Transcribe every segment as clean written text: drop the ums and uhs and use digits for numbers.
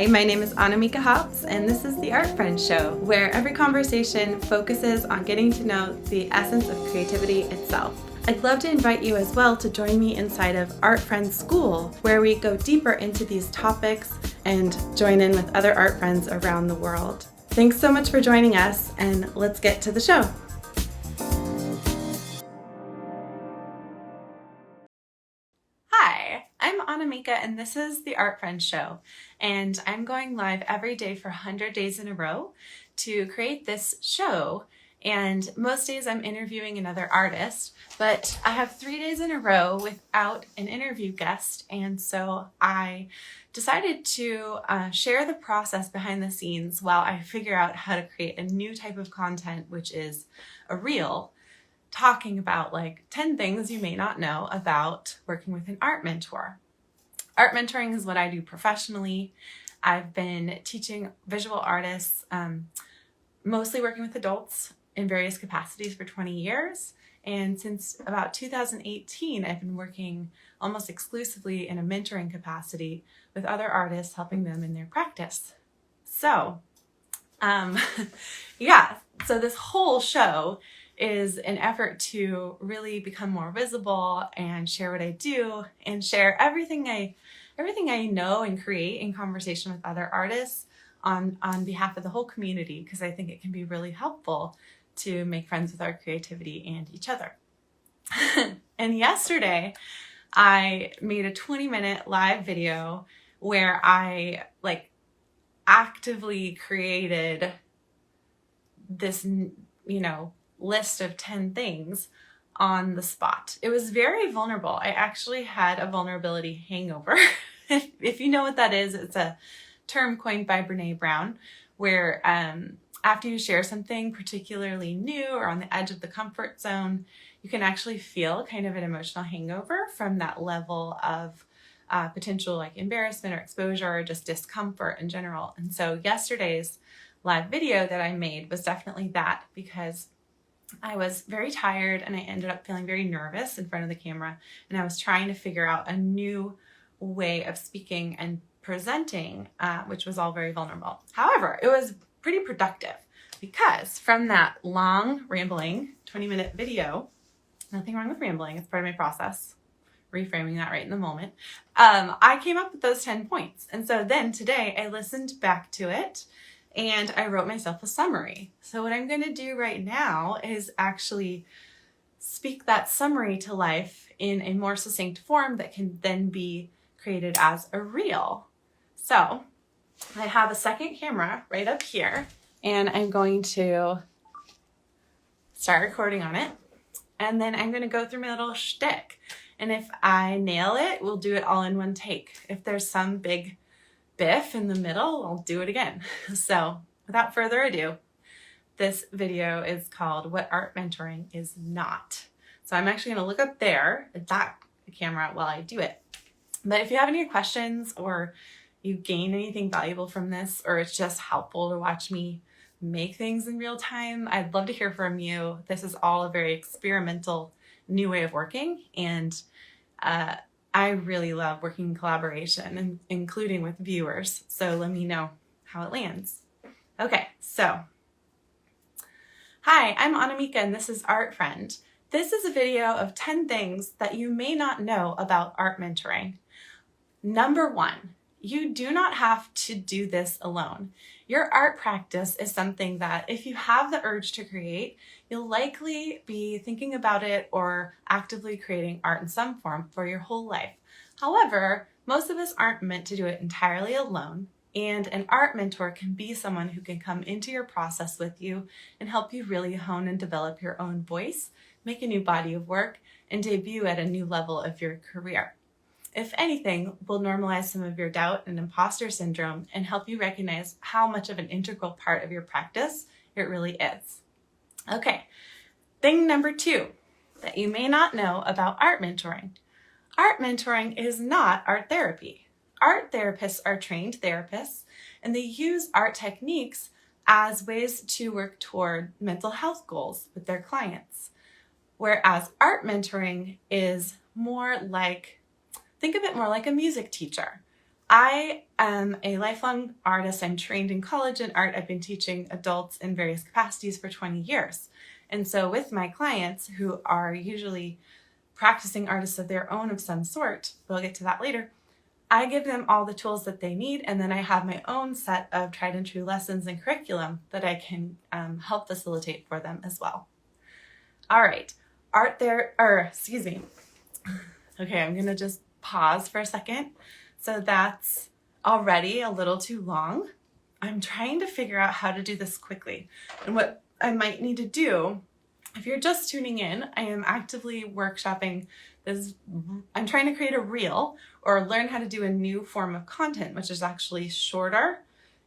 Hi, my name is Annamieka Hops, and this is the Art Friends Show, where every conversation focuses on getting to know the essence of creativity itself. I'd love to invite you as well to join me inside of Art Friends School, where we go deeper into these topics and join in with other art friends around the world. Thanks so much for joining us, and let's get to the show. Hi, I'm Annamieka, and this is the Art Friends Show, and I'm going live every day for 100 days in a row to create this show. And most days I'm interviewing another artist, but I have 3 days in a row without an interview guest, and so I decided to share the process behind the scenes while I figure out how to create a new type of content, which is a reel, talking about like 10 things you may not know about working with an art mentor. Art mentoring is what I do professionally. I've been teaching visual artists, mostly working with adults in various capacities for 20 years. And since about 2018, I've been working almost exclusively in a mentoring capacity with other artists, helping them in their practice. So, so this whole show is an effort to really become more visible and share what I do and share everything I know and create in conversation with other artists on behalf of the whole community, because I think it can be really helpful to make friends with our creativity and each other. And yesterday I made a 20-minute live video where I actively created this, list of 10 things on the spot. It was very vulnerable. I actually had a vulnerability hangover. If you know what that is, it's a term coined by Brene Brown, where after you share something particularly new or on the edge of the comfort zone, you can actually feel kind of an emotional hangover from that level of potential embarrassment or exposure or just discomfort in general. And so yesterday's live video that I made was definitely that, because I was very tired and I ended up feeling very nervous in front of the camera, and I was trying to figure out a new way of speaking and presenting, which was all very vulnerable. However, it was pretty productive, because from that long rambling 20-minute video, nothing wrong with rambling, it's part of my process, reframing that right in the moment, I came up with those 10 points. And so then today I listened back to it and I wrote myself a summary. So what I'm going to do right now is actually speak that summary to life in a more succinct form that can then be created as a reel. So I have a second camera right up here, and I'm going to start recording on it, and then I'm going to go through my little shtick. And if I nail it, we'll do it all in one take. If there's some big biff in the middle, I'll do it again. So without further ado, this video is called What Art Mentoring Is Not. So I'm actually going to look up there at that camera while I do it. But if you have any questions, or you gain anything valuable from this, or it's just helpful to watch me make things in real time, I'd love to hear from you. This is all a very experimental new way of working, and I really love working in collaboration, and including with viewers. So let me know how it lands. Okay, so hi, I'm Annamieka, and this is Art Friend. This is a video of 10 things that you may not know about art mentoring. Number 1, you do not have to do this alone. Your art practice is something that if you have the urge to create, you'll likely be thinking about it or actively creating art in some form for your whole life. However, most of us aren't meant to do it entirely alone, and an art mentor can be someone who can come into your process with you and help you really hone and develop your own voice, make a new body of work, and debut at a new level of your career. If anything, will normalize some of your doubt and imposter syndrome and help you recognize how much of an integral part of your practice it really is. Okay, thing number 2 that you may not know about art mentoring. Art mentoring is not art therapy. Art therapists are trained therapists, and they use art techniques as ways to work toward mental health goals with their clients. Whereas art mentoring is more like, think of it more like a music teacher. I am a lifelong artist. I'm trained in college in art. I've been teaching adults in various capacities for 20 years. And so with my clients, who are usually practicing artists of their own of some sort, we'll get to that later, I give them all the tools that they need, and then I have my own set of tried and true lessons and curriculum that I can help facilitate for them as well. All right, Okay, I'm gonna just pause for a second. So that's already a little too long. I'm trying to figure out how to do this quickly. And what I might need to do, if you're just tuning in, I am actively workshopping this. I'm trying to create a reel or learn how to do a new form of content, which is actually shorter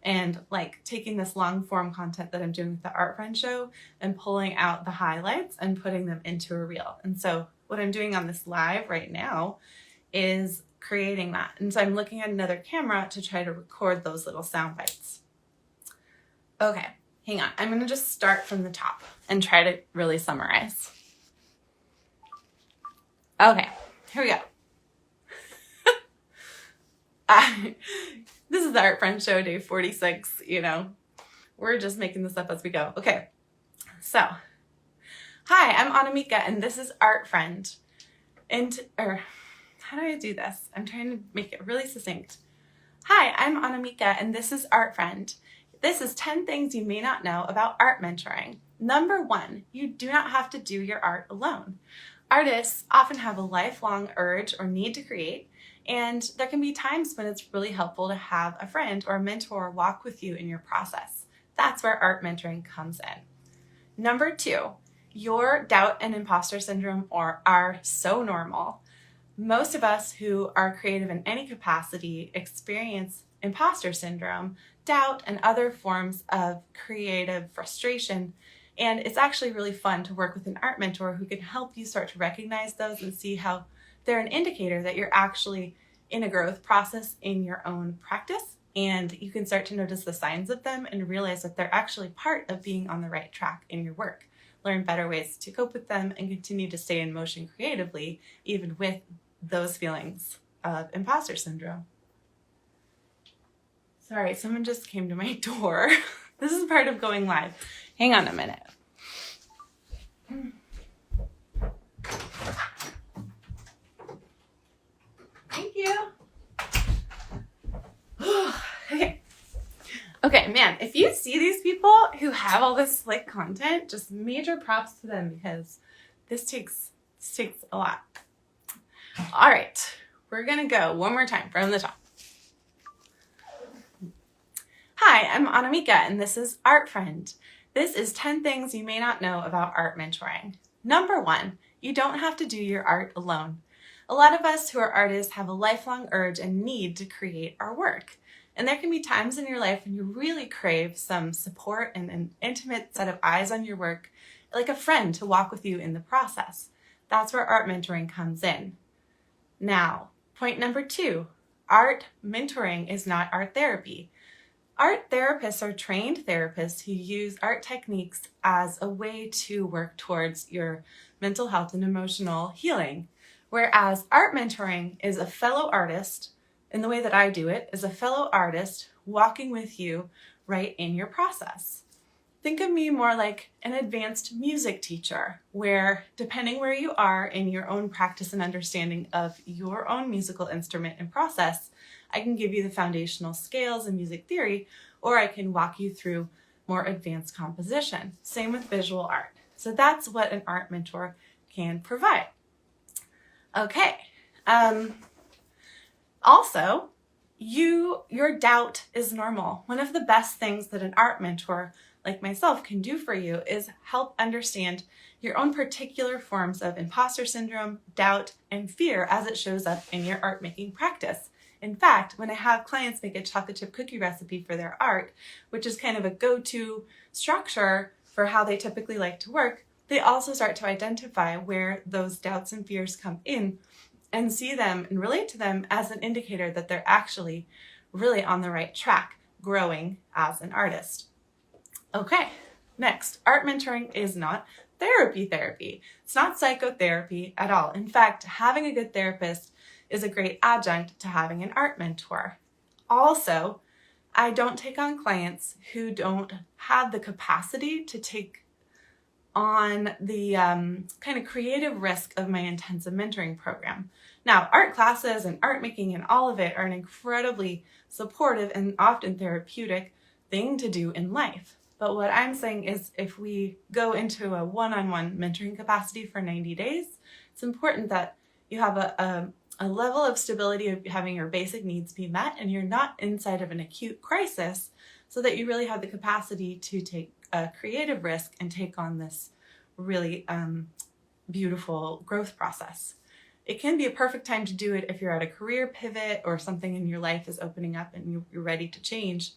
and like taking this long form content that I'm doing with the Art Friend Show and pulling out the highlights and putting them into a reel. And so what I'm doing on this live right now is creating that. And so I'm looking at another camera to try to record those little sound bites. Okay, hang on. I'm gonna just start from the top and try to really summarize. Okay, here we go. This is the Art Friend Show, day 46, we're just making this up as we go. Okay, so, hi, I'm Annamieka, and this is Art Friend. How do I do this? I'm trying to make it really succinct. Hi, I'm Annamieka, and this is Art Friend. This is 10 things you may not know about art mentoring. Number 1, you do not have to do your art alone. Artists often have a lifelong urge or need to create, and there can be times when it's really helpful to have a friend or a mentor walk with you in your process. That's where art mentoring comes in. Number 2, your doubt and imposter syndrome are so normal. Most of us who are creative in any capacity experience imposter syndrome, doubt, and other forms of creative frustration. And it's actually really fun to work with an art mentor who can help you start to recognize those and see how they're an indicator that you're actually in a growth process in your own practice. And you can start to notice the signs of them and realize that they're actually part of being on the right track in your work. Learn better ways to cope with them and continue to stay in motion creatively, even with those feelings of imposter syndrome. Sorry, someone just came to my door. This is part of going live. Hang on a minute. Thank you. Okay, man, if you see these people who have all this slick content, just major props to them because this takes a lot. All right, we're gonna go one more time from the top. Hi, I'm Annamieka, and this is Art Friend. This is 10 things you may not know about art mentoring. Number 1, you don't have to do your art alone. A lot of us who are artists have a lifelong urge and need to create our work. And there can be times in your life when you really crave some support and an intimate set of eyes on your work, like a friend to walk with you in the process. That's where art mentoring comes in. Now, point number 2, art mentoring is not art therapy. Art therapists are trained therapists who use art techniques as a way to work towards your mental health and emotional healing. Whereas art mentoring is a fellow artist, in the way that I do it, is a fellow artist walking with you right in your process. Think of me more like an advanced music teacher, where depending where you are in your own practice and understanding of your own musical instrument and process, I can give you the foundational scales and music theory, or I can walk you through more advanced composition. Same with visual art. So that's what an art mentor can provide. Okay. Also, your doubt is normal. One of the best things that an art mentor like myself can do for you is help understand your own particular forms of imposter syndrome, doubt, and fear as it shows up in your art making practice. In fact, when I have clients make a chocolate chip cookie recipe for their art, which is kind of a go-to structure for how they typically like to work, they also start to identify where those doubts and fears come in and see them and relate to them as an indicator that they're actually really on the right track, growing as an artist. Okay, next, art mentoring is not therapy. It's not psychotherapy at all. In fact, having a good therapist is a great adjunct to having an art mentor. Also, I don't take on clients who don't have the capacity to take on the kind of creative risk of my intensive mentoring program. Now, art classes and art making and all of it are an incredibly supportive and often therapeutic thing to do in life. But what I'm saying is if we go into a one-on-one mentoring capacity for 90 days, it's important that you have a level of stability of having your basic needs be met and you're not inside of an acute crisis, so that you really have the capacity to take a creative risk and take on this really beautiful growth process. It can be a perfect time to do it if you're at a career pivot or something in your life is opening up and you're ready to change,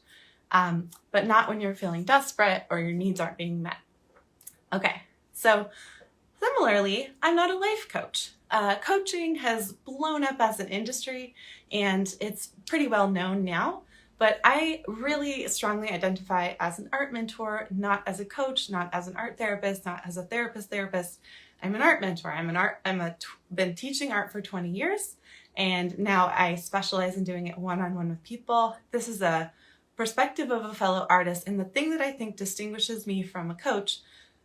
but not when you're feeling desperate or your needs aren't being met. Okay, so similarly, I'm not a life coach. Coaching has blown up as an industry and it's pretty well known now, but I really strongly identify as an art mentor, not as a coach, not as an art therapist, not as a therapist. I'm an art mentor. Been teaching art for 20 years, and now I specialize in doing it one-on-one with people. This is a perspective of a fellow artist, and the thing that I think distinguishes me from a coach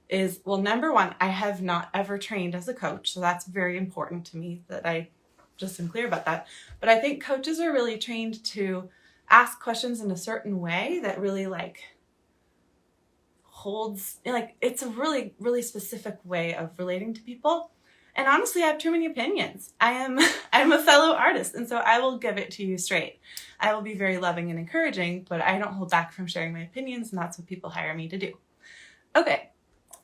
is, well, number one, I have not ever trained as a coach, so that's very important to me that I just am clear about that. But I think coaches are really trained to ask questions in a certain way that really holds, it's a really, really specific way of relating to people. And honestly, I have too many opinions. I'm a fellow artist, and so I will give it to you straight. I will be very loving and encouraging, but I don't hold back from sharing my opinions, and that's what people hire me to do. Okay,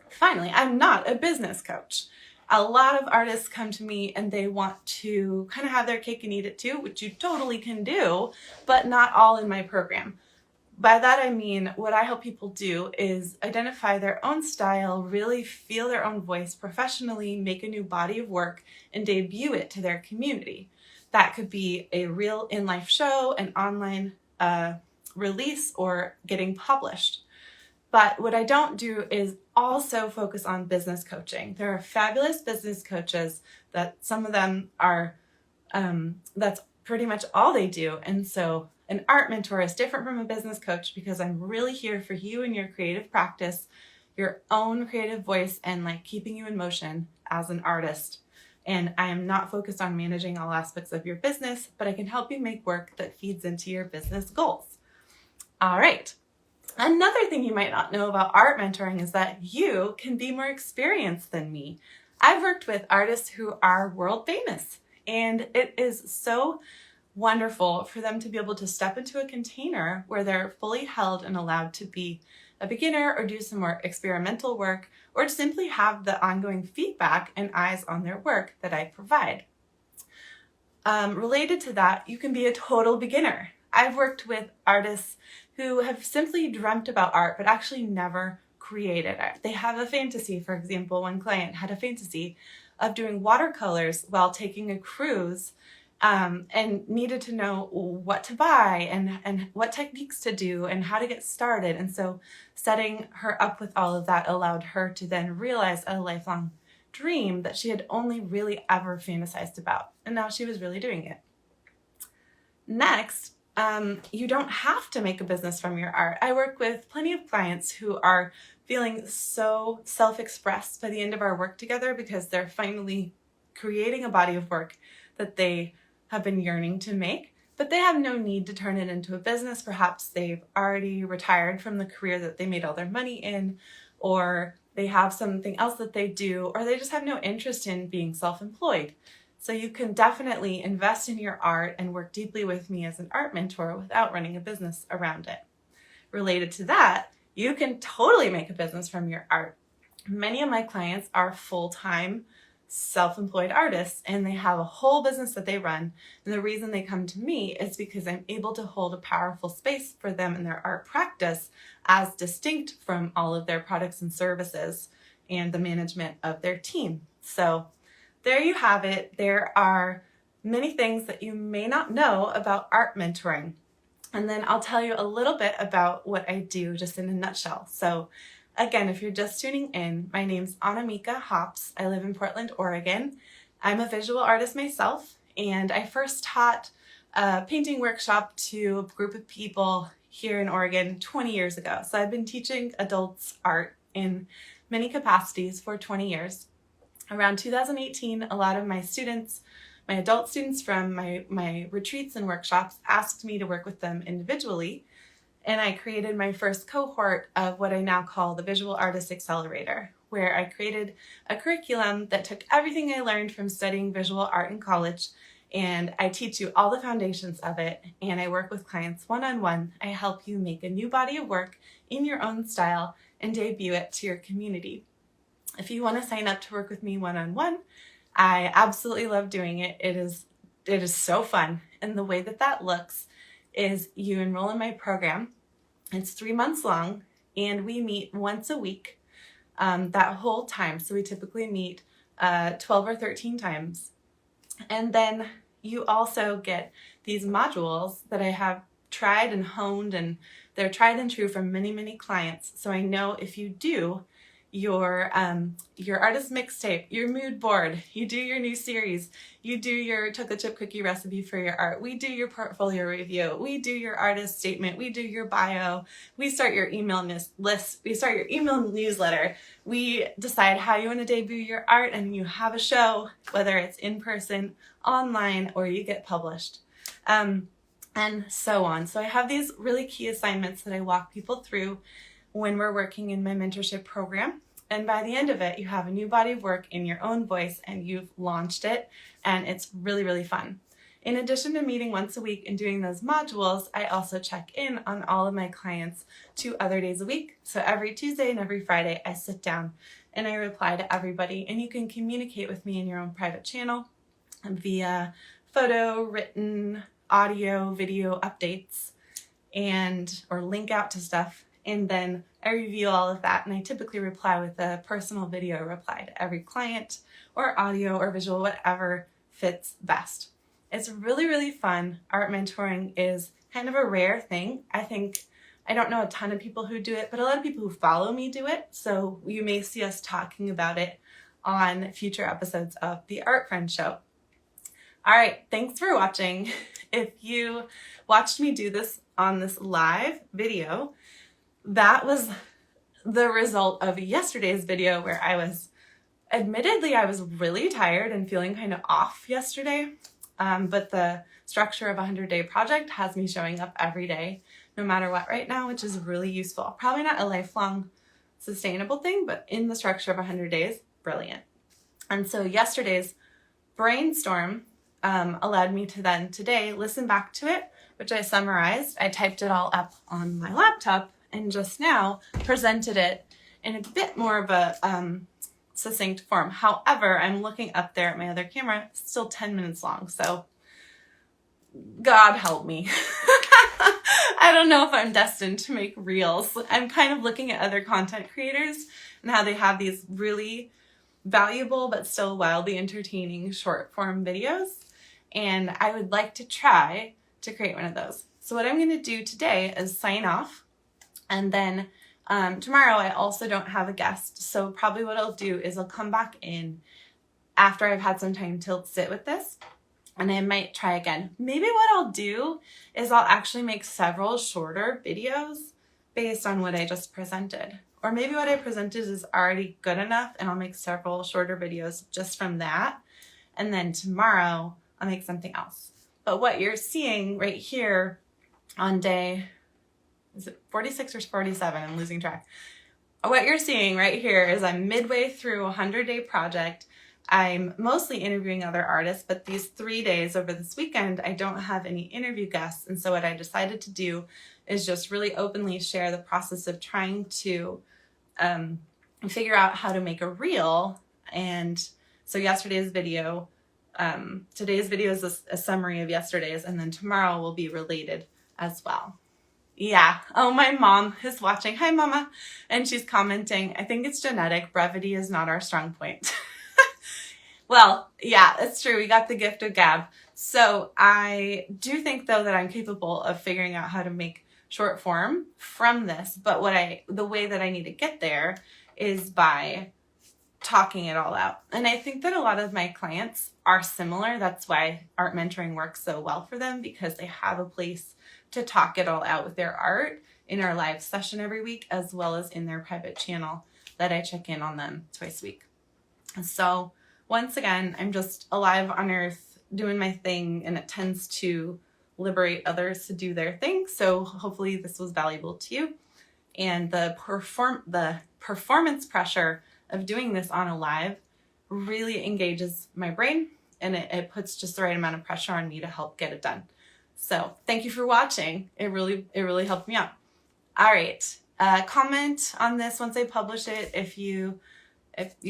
finally, I'm not a business coach. A lot of artists come to me and they want to kind of have their cake and eat it too, which you totally can do, but not all in my program. By that I mean, what I help people do is identify their own style, really feel their own voice professionally, make a new body of work, and debut it to their community. That could be a real in-life show, an online release, or getting published. But what I don't do is also focus on business coaching. There are fabulous business coaches that some of them are, that's pretty much all they do. And so an art mentor is different from a business coach because I'm really here for you and your creative practice, your own creative voice, and keeping you in motion as an artist. And I am not focused on managing all aspects of your business, but I can help you make work that feeds into your business goals. All right. Another thing you might not know about art mentoring is that you can be more experienced than me. I've worked with artists who are world famous, and it is so wonderful for them to be able to step into a container where they're fully held and allowed to be a beginner or do some more experimental work, or to simply have the ongoing feedback and eyes on their work that I provide. Related to that, you can be a total beginner. I've worked with artists who have simply dreamt about art but actually never created art. They have a fantasy. For example, one client had a fantasy of doing watercolors while taking a cruise, and needed to know what to buy and what techniques to do and how to get started. And so setting her up with all of that allowed her to then realize a lifelong dream that she had only really ever fantasized about. And now she was really doing it. Next, you don't have to make a business from your art. I work with plenty of clients who are feeling so self-expressed by the end of our work together because they're finally creating a body of work that they have been yearning to make, but they have no need to turn it into a business. Perhaps they've already retired from the career that they made all their money in, or they have something else that they do, or they just have no interest in being self-employed. So you can definitely invest in your art and work deeply with me as an art mentor without running a business around it. Related to that, you can totally make a business from your art. Many of my clients are full-time self-employed artists, and they have a whole business that they run. And the reason they come to me is because I'm able to hold a powerful space for them in their art practice as distinct from all of their products and services and the management of their team. So there you have it. There are many things that you may not know about art mentoring. And then I'll tell you a little bit about what I do just in a nutshell. So again, if you're just tuning in, my name's Annamieka Hops. I live in Portland, Oregon. I'm a visual artist myself, and I first taught a painting workshop to a group of people here in Oregon 20 years ago. So I've been teaching adults art in many capacities for 20 years. Around 2018, a lot of my students, my adult students from my retreats and workshops, asked me to work with them individually. And I created my first cohort of what I now call the Visual Artist Accelerator, where I created a curriculum that took everything I learned from studying visual art in college, and I teach you all the foundations of it, and I work with clients one-on-one. I help you make a new body of work in your own style and debut it to your community. If you want to sign up to work with me one-on-one, I absolutely love doing it. It is so fun. And the way that looks is you enroll in my program. It's 3 months long, and we meet once a week that whole time. So we typically meet 12 or 13 times. And then you also get these modules that I have tried and honed, and they're tried and true from many, many clients. So I know if you do your artist mixtape, your mood board, you do your new series, you do your chocolate chip cookie recipe for your art, we do your portfolio review, we do your artist statement, we do your bio, we start your email list, we start your email newsletter, we decide how you want to debut your art, and you have a show, whether it's in person, online, or you get published, and so on. So I have these really key assignments that I walk people through when we're working in my mentorship program. And by the end of it, you have a new body of work in your own voice, and you've launched it, and it's really, really fun. In addition to meeting once a week and doing those modules, I also check in on all of my clients 2 other days a week. So every Tuesday and every Friday, I sit down and I reply to everybody, and you can communicate with me in your own private channel via photo, written, audio, video updates, or link out to stuff. And then I review all of that, and I typically reply with a personal video reply to every client, or audio or visual, whatever fits best. It's really, really fun. Art mentoring is kind of a rare thing. I don't know a ton of people who do it, but a lot of people who follow me do it. So you may see us talking about it on future episodes of the Art Friend Show. All right, thanks for watching. If you watched me do this on this live video, that was the result of yesterday's video, where I was really tired and feeling kind of off yesterday. But the structure of a 100-day project has me showing up every day, no matter what right now, which is really useful. Probably not a lifelong sustainable thing, but in the structure of 100 days, brilliant. And so yesterday's brainstorm allowed me to then today listen back to it, which I summarized. I typed it all up on my laptop and just now presented it in a bit more of a succinct form. However, I'm looking up there at my other camera, it's still 10 minutes long, so God help me. I don't know if I'm destined to make reels. I'm kind of looking at other content creators and how they have these really valuable but still wildly entertaining short form videos, and I would like to try to create one of those. So what I'm going to do today is sign off, and then tomorrow I also don't have a guest, so probably what I'll do is I'll come back in after I've had some time to sit with this, and I might try again. Maybe what I'll do is I'll actually make several shorter videos based on what I just presented. Or maybe what I presented is already good enough, and I'll make several shorter videos just from that, and then tomorrow I'll make something else. But what you're seeing right here on day, is it 46 or 47? I'm losing track. What you're seeing right here is I'm midway through a 100-day project. I'm mostly interviewing other artists, but these 3 days over this weekend, I don't have any interview guests. And so what I decided to do is just really openly share the process of trying to figure out how to make a reel. And so yesterday's video, today's video is a summary of yesterday's, and then tomorrow will be related as well. Yeah. Oh, my mom is watching. Hi, Mama. And she's commenting, I think it's genetic. Brevity is not our strong point. Well, yeah, it's true. We got the gift of gab. So I do think, though, that I'm capable of figuring out how to make short form from this. But the way that I need to get there is by talking it all out. And I think that a lot of my clients are similar. That's why art mentoring works so well for them, because they have a place to talk it all out with their art in our live session every week, as well as in their private channel that I check in on them twice a week. And so once again, I'm just alive on earth doing my thing, and it tends to liberate others to do their thing. So hopefully this was valuable to you. And the performance pressure of doing this on a live really engages my brain, and it puts just the right amount of pressure on me to help get it done. So thank you for watching. It really helped me out. All right. Comment on this once I publish it if you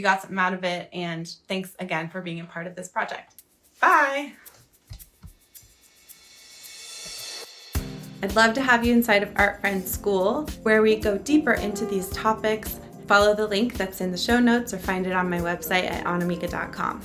got something out of it. And thanks again for being a part of this project. Bye. I'd love to have you inside of Art Friends School, where we go deeper into these topics. Follow the link that's in the show notes or find it on my website at annamieka.com.